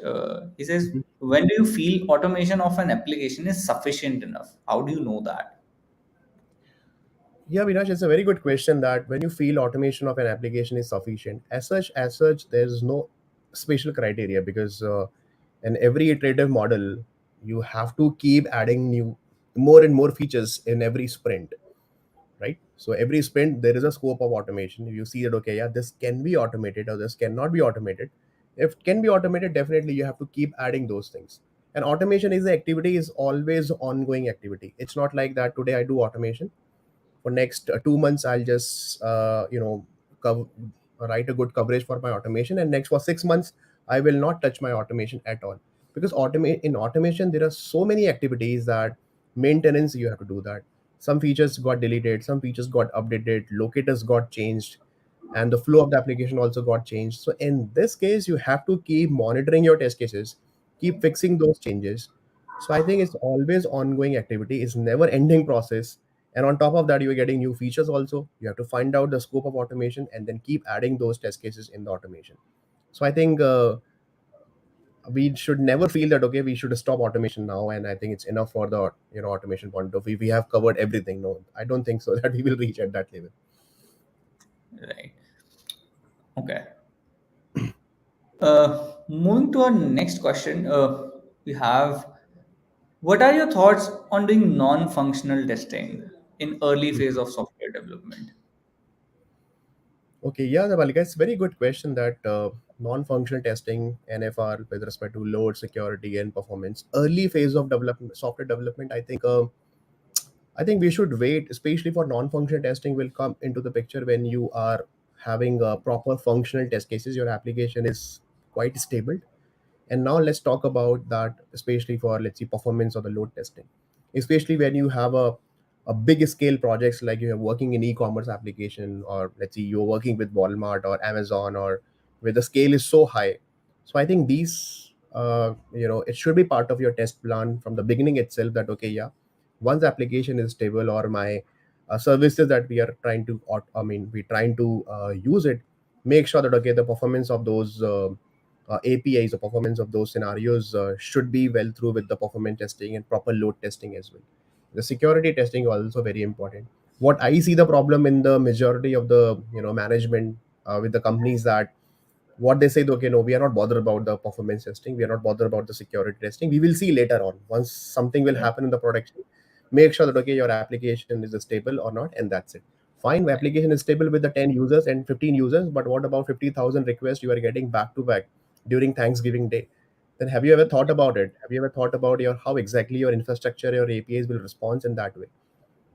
He says, when do you feel automation of an application is sufficient enough? How do you know that? Yeah, Vinash, it's a very good question that when you feel automation of an application is sufficient. As such, there's no spatial criteria because in every iterative model, you have to keep adding more and more features in every sprint, right? So every sprint, there is a scope of automation. If you see that, okay, yeah, this can be automated or this cannot be automated. If it can be automated, definitely you have to keep adding those things. And automation is the activity is always ongoing activity. It's not like that today I do automation for next 2 months I'll just cov- write a good coverage for my automation, and next for 6 months I will not touch my automation at all, because in automation there are so many activities that maintenance you have to do that. Some features got deleted, some features got updated, locators got changed, and the flow of the application also got changed. So in this case you have to keep monitoring your test cases, keep fixing those changes. So I think it's always ongoing activity, it's never ending process. And on top of that, you're getting new features also. You have to find out the scope of automation and then keep adding those test cases in the automation. So I think we should never feel that okay, we should stop automation now, and I think it's enough for the automation point of view. We have covered everything. No, I don't think so that we will reach at that level. Right. Okay. Moving to our next question, we have, what are your thoughts on doing non-functional testing in early phase of software development? Okay, yeah, Navalika, it's a very good question that non-functional testing, NFR, with respect to load, security, and performance, early phase of development, software development. I think we should wait, especially for non-functional testing will come into the picture when you are having proper functional test cases. Your application is quite stable. And now let's talk about that, especially for let's see performance or the load testing, especially when you have a big scale projects like you're working in e-commerce application, or let's see you're working with Walmart or Amazon, or where the scale is so high. So I think these it should be part of your test plan from the beginning itself that okay, yeah, once the application is stable or my services that we are trying to we're trying to use it, make sure that okay, the performance of those APIs, the performance of those scenarios should be well through with the performance testing and proper load testing as well. The security testing is also very important. What I see the problem in the majority of the management with the companies, that what they say, okay, no, we are not bothered about the performance testing, we are not bothered about the security testing, we will see later on once something will Right. happen in the production. Make sure that okay, your application is stable or not, and that's it. Fine, the Right. application is stable with the 10 users and 15 users, but what about 50,000 requests you are getting back to back during Thanksgiving day? Then have you ever thought about it? Have you ever thought about your how exactly your infrastructure, your APIs will respond in that way?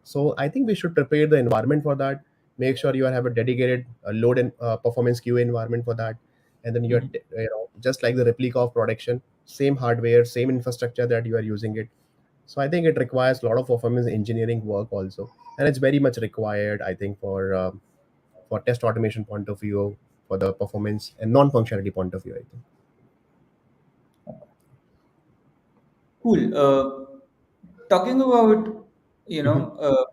So I think we should prepare the environment for that. Make sure you have a dedicated load and performance QA environment for that. And then you're Mhm. just like the replica of production, same hardware, same infrastructure that you are using it. So I think it requires a lot of performance engineering work also, and it's very much required, I think, for test automation point of view, for the performance and non-functionality point of view, I think. Cool. Talking about, you Mhm. know,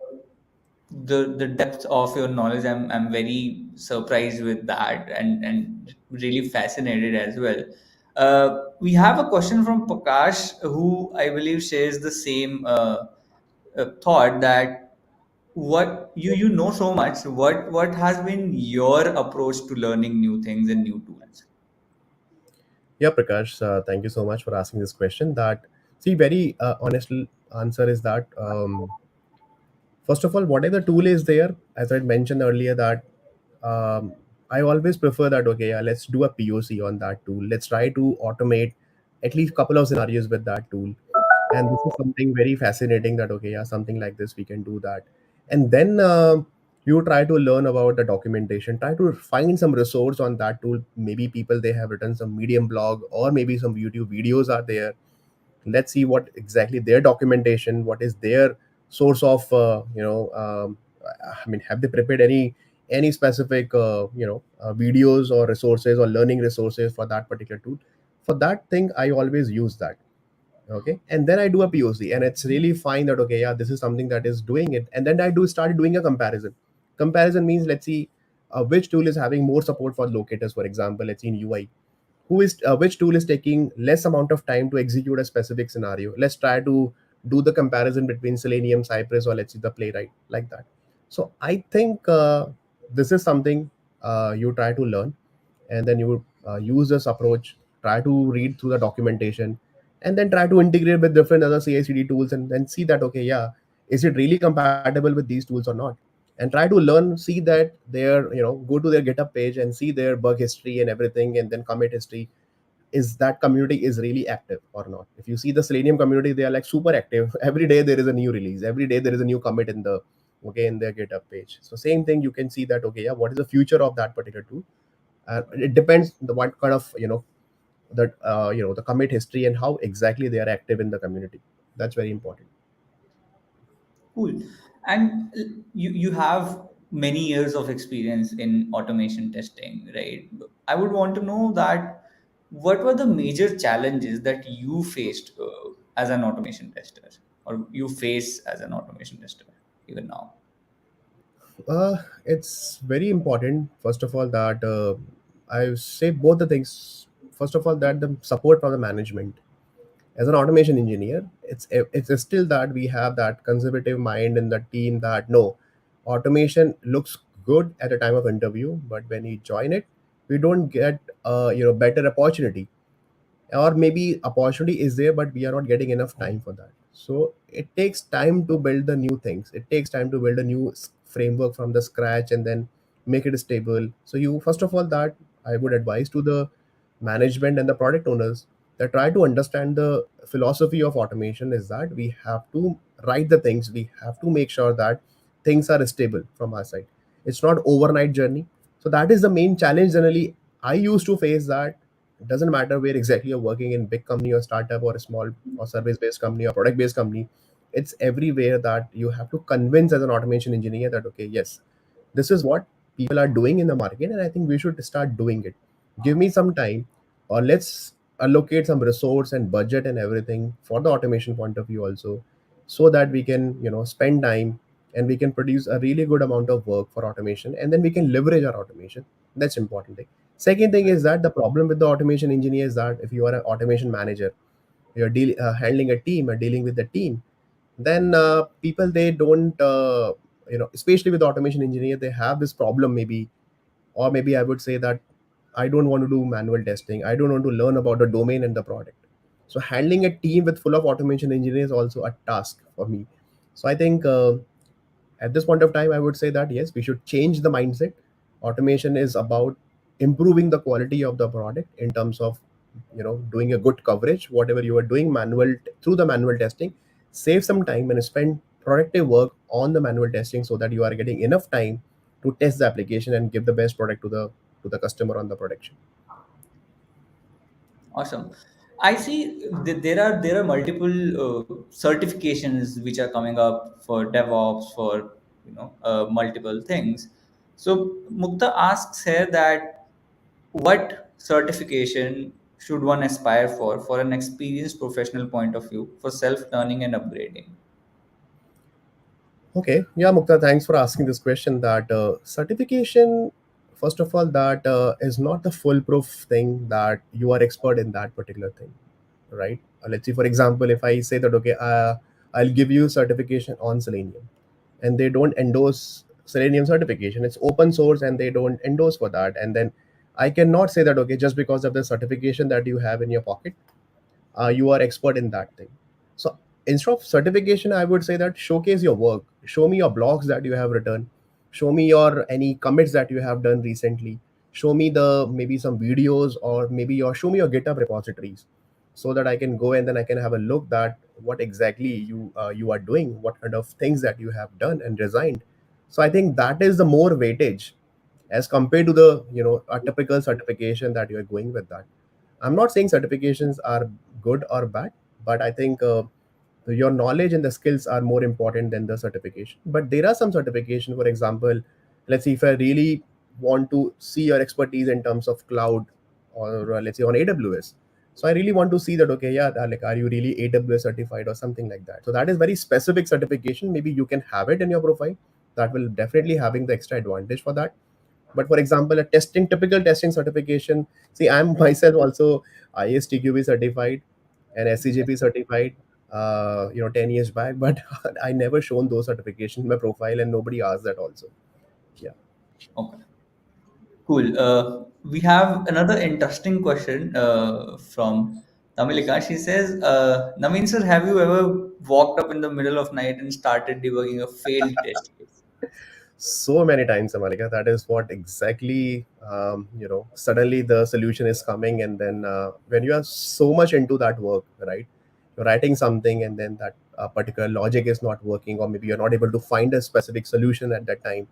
the depth of your knowledge, I'm very surprised with that, and really fascinated as well. We have a question from Prakash, who I believe shares the same thought that what you know so much. What has been your approach to learning new things and new tools? Yeah, Prakash, thank you so much for asking this question. That see, very honest answer is that first of all, whatever tool is there, as I mentioned earlier, that I always prefer that okay, yeah, let's do a POC on that tool. Let's try to automate. at least couple of scenarios with that tool. And this is something very fascinating, that okay, yeah, something like this we can do that. And then you try to learn about the documentation, try to find some resource on that tool. Maybe people, they have written some Medium blog, or maybe some YouTube videos are there. Let's see what exactly their documentation, what is their source of I mean, have they prepared any specific videos or resources or learning resources for that particular tool. For that thing, I always use that. Okay, and then I do a POC, and it's really fine that okay, yeah, this is something that is doing it. And then I do start doing a comparison. Means, let's see which tool is having more support for locators, for example. Let's see in UI, who is which tool is taking less amount of time to execute a specific scenario. Let's try to do the comparison between Selenium, Cypress, or let's see the Playwright, like that. So I think this is something you try to learn, and then you use this approach, try to read through the documentation, and then try to integrate with different other CI/CD tools, and then see that okay, yeah, is it really compatible with these tools or not. And try to learn, see that their, go to their GitHub page and see their bug history and everything, and then commit history. Is that community is really active or not? If you see the Selenium community, they are like super active. Every day there is a new release, every day there is a new commit in the, okay, in their GitHub page. So same thing, you can see that okay, yeah, what is the future of that particular tool. It depends the what kind of, the commit history and how exactly they are active in the community. That's very important. Cool. And you have many years of experience in automation testing, right? I would want to know that what were the major challenges that you faced as an automation tester, or you face as an automation tester even now? It's very important, first of all, that I say both the things. First of all, that the support from the management. As an automation engineer, it's still that we have that conservative mind in the team, that no, automation looks good at the time of interview, but when you join it, we don't get better opportunity. Or maybe opportunity is there, but we are not getting enough time for that. So it takes time to build the new things, it takes time to build a new framework from the scratch, and then make it stable. So you, first of all, that I would advise to the management and the product owners, that try to understand the philosophy of automation is that we have to write the things, we have to make sure that things are stable from our side. It's not overnight journey. So that is the main challenge generally I used to face, that it doesn't matter where exactly you're working, in big company or startup or a small or service based company or product based company. It's everywhere that you have to convince as an automation engineer that okay, yes, this is what people are doing in the market, and I think we should start doing it. Give me some time, or let's allocate some resource and budget and everything for the automation point of view also, so that we can spend time, and we can produce a really good amount of work for automation, and then we can leverage our automation. That's important thing. Second thing is that the problem with the automation engineer is that if you are an automation manager, you're handling a team or dealing with the team, then people, they don't especially with automation engineer, they have this problem maybe. Or maybe I would say that I don't want to do manual testing, I don't want to learn about the domain and the product. So handling a team with full of automation engineers is also a task for me. So I think at this point of time, I would say that yes, we should change the mindset. Automation is about improving the quality of the product in terms of doing a good coverage. Whatever you are doing manual, through the manual testing, save some time and spend productive work on the manual testing, so that you are getting enough time to test the application and give the best product to the customer on the production. Awesome. I see there are multiple certifications which are coming up for DevOps, for multiple things. So Mukta asks here that what certification should one aspire for an experienced professional point of view for self learning and upgrading? Okay, yeah, Mukta, thanks for asking this question. That certification, first of all, that is not the foolproof thing that you are expert in that particular thing, right? Let's see, for example, if I say that okay, I'll give you certification on Selenium, and they don't endorse Selenium certification. It's open source, and they don't endorse for that. And then I cannot say that okay, just because of the certification that you have in your pocket, you are expert in that thing. So instead of certification, I would say that showcase your work, show me your blogs that you have written, show me your any commits that you have done recently, show me the maybe some videos, or maybe your show me your GitHub repositories. so that I can go and then I can have a look that what exactly you are doing, what kind of things that you have done and designed. So I think that is the more weightage as compared to the a typical certification that you are going with that. I'm not saying certifications are good or bad, but I think your knowledge and the skills are more important than the certification. But there are some certification, for example, let's see, if I really want to see your expertise in terms of cloud, or let's say on AWS. So I really want to see that, okay, yeah, like, are you really AWS certified or something like that? So that is very specific certification. Maybe you can have it in your profile. That will definitely having the extra advantage for that. But for example, a typical testing certification, see, I'm myself also ISTQB certified and SCJP certified, 10 years back, but I never shown those certifications in my profile and nobody asked that also. Yeah. Okay, cool. We have another interesting question from Tamilika. She says, Naveen sir, have you ever walked up in the middle of night and started debugging a failed test case? So many times, Amalika, that is what exactly, suddenly the solution is coming. And then when you are so much into that work, right, you're writing something and then that particular logic is not working, or maybe you're not able to find a specific solution at that time.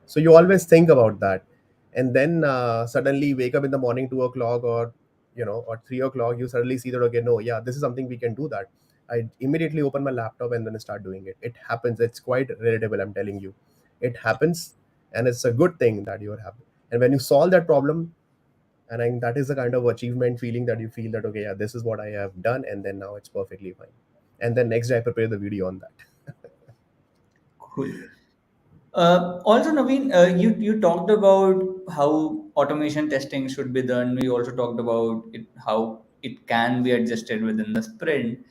So you always think about that. And then suddenly wake up in the morning, 2 o'clock, or or 3 o'clock, you suddenly see that, okay, no, yeah, this is something we can do that. I immediately open my laptop and then start doing it. It happens. It's quite relatable, I'm telling you. It happens, and it's a good thing that you are happy. And when you solve that problem, and that is the kind of achievement feeling that you feel that, okay, yeah, this is what I have done, and then now it's perfectly fine. And then next day I prepare the video on that. Cool. Also, Naveen, you talked about how automation testing should be done. We also talked about how it can be adjusted within the sprint.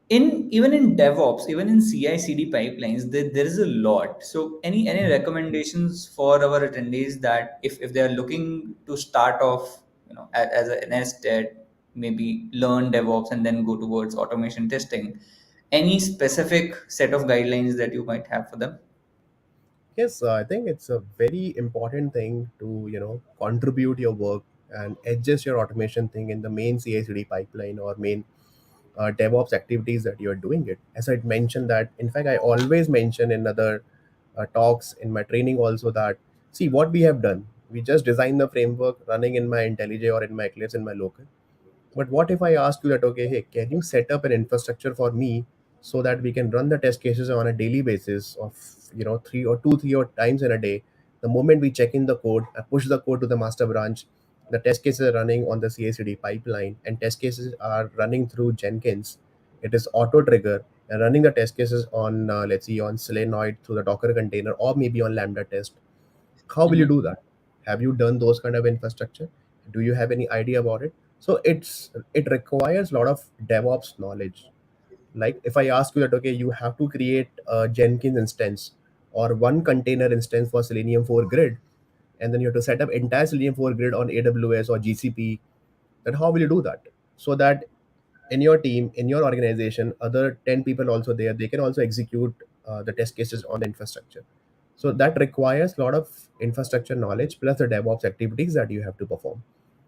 In even in DevOps, even in CI/CD pipelines, there is a lot. So, any recommendations for our attendees that if they are looking to start off, as an SDET, maybe learn DevOps and then go towards automation testing, any specific set of guidelines that you might have for them? Yes, I think it's a very important thing to contribute your work and adjust your automation thing in the main CI/CD pipeline or main DevOps activities that you are doing it. As I mentioned that, in fact, I always mention in other talks in my training also that, see, what we have done. We just designed the framework running in my IntelliJ or in my Eclipse in my local. But what if I ask you that, okay, hey, can you set up an infrastructure for me so that we can run the test cases on a daily basis of, 3 or times in a day? The moment we check in the code, I push the code to the master branch, the test cases are running on the CI/CD pipeline, and test cases are running through Jenkins. It is auto trigger and running the test cases on, let's see, on Selenoid through the Docker container or maybe on LambdaTest. How will you Mhm. do that? Have you done those kind of infrastructure? Do you have any idea about it? So it requires a lot of DevOps knowledge. Like if I ask you that, okay, you have to create a Jenkins instance or one container instance for Selenium 4 grid, and then you have to set up entire Selenium 4 grid on AWS or GCP, then how will you do that? So that in your team, in your organization, other 10 people also there, they can also execute the test cases on the infrastructure. So that requires a lot of infrastructure knowledge plus the DevOps activities that you have to perform.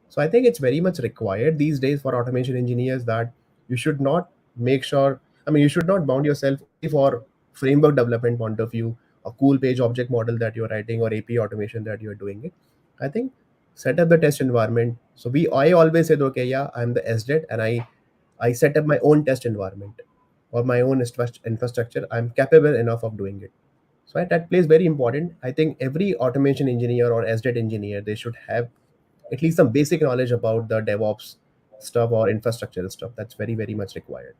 So I think it's very much required these days for automation engineers that you should not make sure, I mean, you should not bound yourself only for framework development point of view, a cool page object model that you're writing or API automation that you're doing it. I think set up the test environment. So I always said, okay, yeah, I'm the SDET and I set up my own test environment or my own infrastructure. I'm capable enough of doing it. So that plays very important. I think every automation engineer or SDET engineer, they should have at least some basic knowledge about the DevOps stuff or infrastructure stuff. That's very, very much required.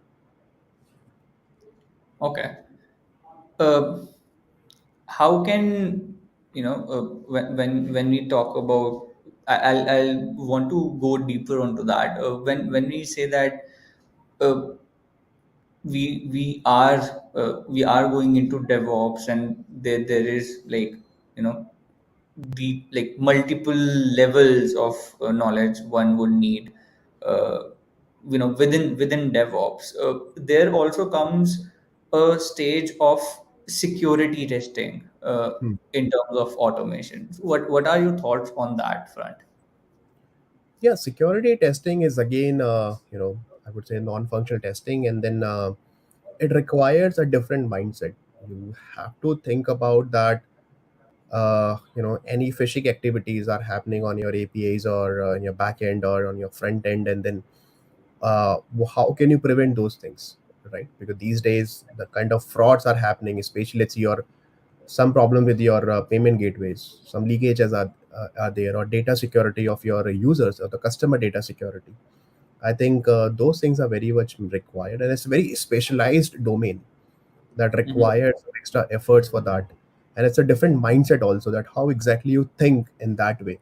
Okay. Uh, how can when we talk about, I'll want to go deeper onto that. When we say that uh, we are going into DevOps, and there is, like, you know the like multiple levels of knowledge one would need, uh, within DevOps. There also comes a stage of security testing Hmm. in terms of automation. What are your thoughts on that front? Yeah, security testing is again, I would say non-functional testing, and then it requires a different mindset. You have to think about that. Any phishing activities are happening on your APIs or in your backend or on your front end, and then how can you prevent those things, right? Because these days the kind of frauds are happening, especially let's see your some problem with your payment gateways, some leakages are there, or data security of your users or the customer data security. I think those things are very much required, and it's a very specialized domain that Mhm. requires some extra efforts for that. And it's a different mindset also, that how exactly you think in that way.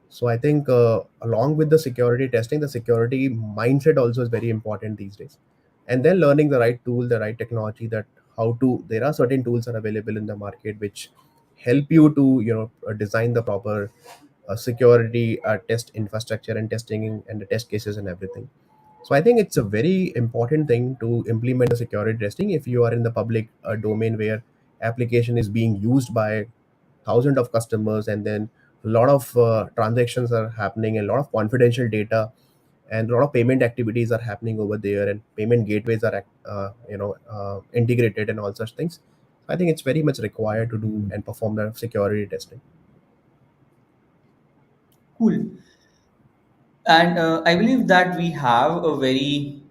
So I think along with the security testing, the security mindset also is very important these days. And then learning the right tool, the right technology, that how to, there are certain tools are available in the market which help you to design the proper security test infrastructure and testing and the test cases and everything. So I think it's a very important thing to implement the security testing if you are in the public domain where application is being used by thousands of customers, and then a lot of transactions are happening, and a lot of confidential data and a lot of payment activities are happening over there, and payment gateways are integrated and all such things. I think it's very much required to do and perform the security testing. Cool. And I believe that we have a very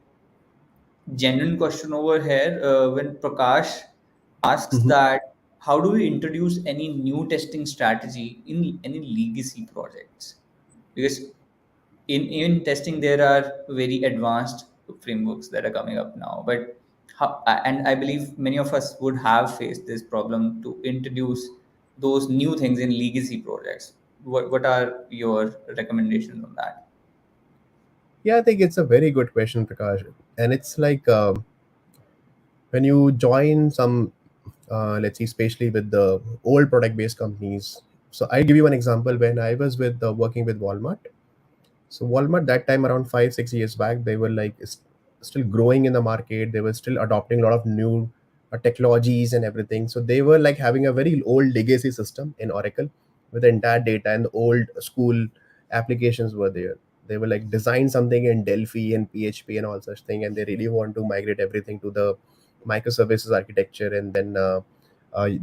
genuine question over here when Prakash asks Mhm. that how do we introduce any new testing strategy in any legacy projects? Because in testing there are very advanced frameworks that are coming up now, but and I believe many of us would have faced this problem to introduce those new things in legacy projects. What are your recommendations on that? Yeah, I think it's a very good question, Prakash. And it's like when you join some, let's see, especially with the old product based companies. So I'll give you an example. When I was with working with Walmart, so Walmart that time around 5 6 years back, they were like still growing in the market. They were still adopting a lot of new technologies and everything. So they were like having a very old legacy system in Oracle with the entire data, and the old school applications were there. They were like design something in Delphi and PHP and all such thing, and they really want to migrate everything to the microservices architecture. And then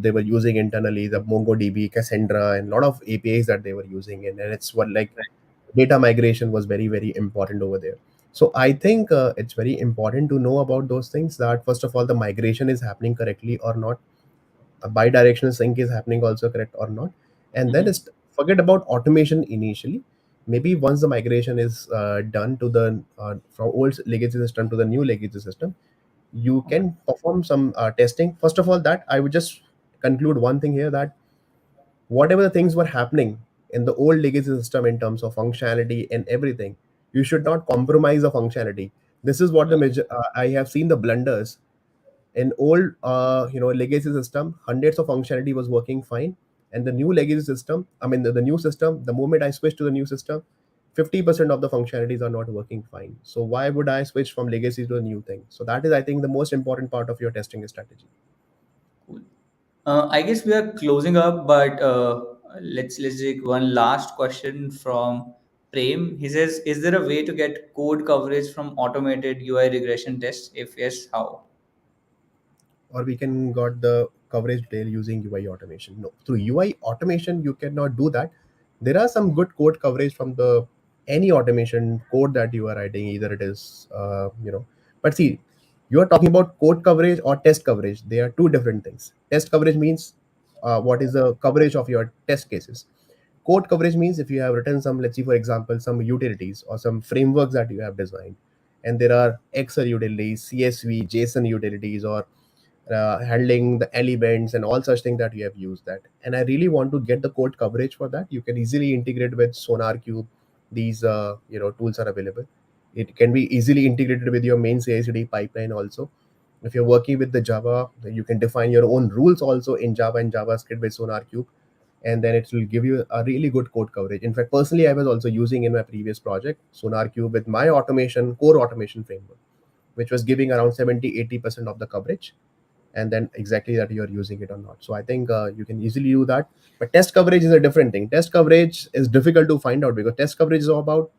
they were using internally the MongoDB, Cassandra, and a lot of APIs that they were using. And it's what like data migration was very very important over there. So I think it's very important to know about those things, that first of all the migration is happening correctly or not, a bi-directional sync is happening also correct or not. And then Mhm. is forget about automation initially. Maybe once the migration is done to the from old legacy system to the new legacy system, you Okay. can perform some testing. First of all, that I would just conclude one thing here, that whatever the things were happening in the old legacy system in terms of functionality and everything, you should not compromise the functionality. This is what the major I have seen the blunders in old legacy system. Hundreds of functionality was working fine, and the new legacy system, I mean the new system, the moment I switch to the new system, 50% of the functionalities are not working fine. So why would I switch from legacy to a new thing? So that is, I think, the most important part of your testing strategy. Cool. I guess we are closing up, but let's take one last question from Prem. He says, "Is there a way to get code coverage from automated UI regression tests? If yes, how?" Or we can got the coverage detail using UI automation. No, through UI automation you cannot do that. There are some good code coverage from the any automation code that you are writing, either it is but see, you are talking about code coverage or test coverage. They are two different things. Test coverage means what is the coverage of your test cases. Code coverage means if you have written some, let's see, for example, some utilities or some frameworks that you have designed, and there are Excel utilities, CSV, JSON utilities, or handling the elements and all such things that you have used that. And I really want to get the code coverage for that. You can easily integrate with SonarQube. These tools are available. It can be easily integrated with your main CI/CD pipeline also. If you're working with the Java, you can define your own rules also in Java and JavaScript with SonarQube, and then it will give you a really good code coverage. In fact, personally, I was also using in my previous project SonarQube with my automation core automation framework, which was giving around 70-80% of the coverage, and then exactly that you're using it or not. So I think you can easily do that. But test coverage is a different thing. Test coverage is difficult to find out because test coverage is all about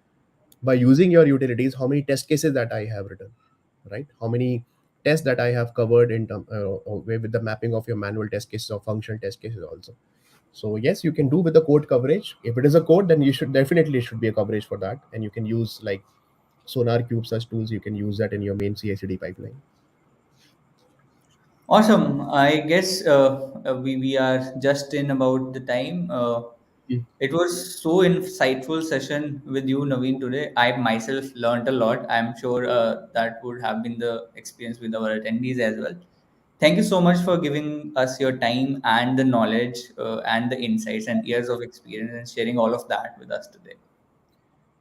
by using your utilities, how many test cases that I have written, right? How many tests that I have covered in term with the mapping of your manual test cases or function test cases also. So yes, you can do with the code coverage. If it is a code, then you should definitely should be a coverage for that, and you can use like Sonar Cube such tools. You can use that in your main CI/CD pipeline. Awesome. I guess we are just in about the time. Mm. It was so insightful session with you, Naveen, today. I myself learned a lot. I'm sure that would have been the experience with our attendees as well. Thank you so much for giving us your time and the knowledge and the insights and years of experience and sharing all of that with us today.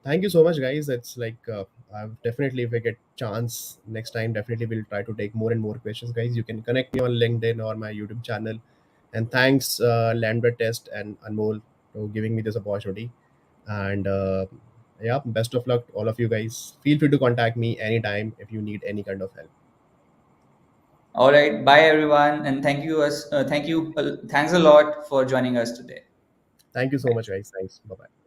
Thank you so much, guys. It's like I've definitely, if I get chance next time, definitely will try to take more and more questions, guys. You can connect me on LinkedIn or my YouTube channel. And thanks, Lambda Test and Anmol, for giving me this opportunity. And yeah, best of luck, all of you guys. Feel free to contact me anytime if you need any kind of help. All right. Bye, everyone. And thank you. Thanks a lot for joining us today. Thank you so Bye. much, guys. Thanks. Bye bye.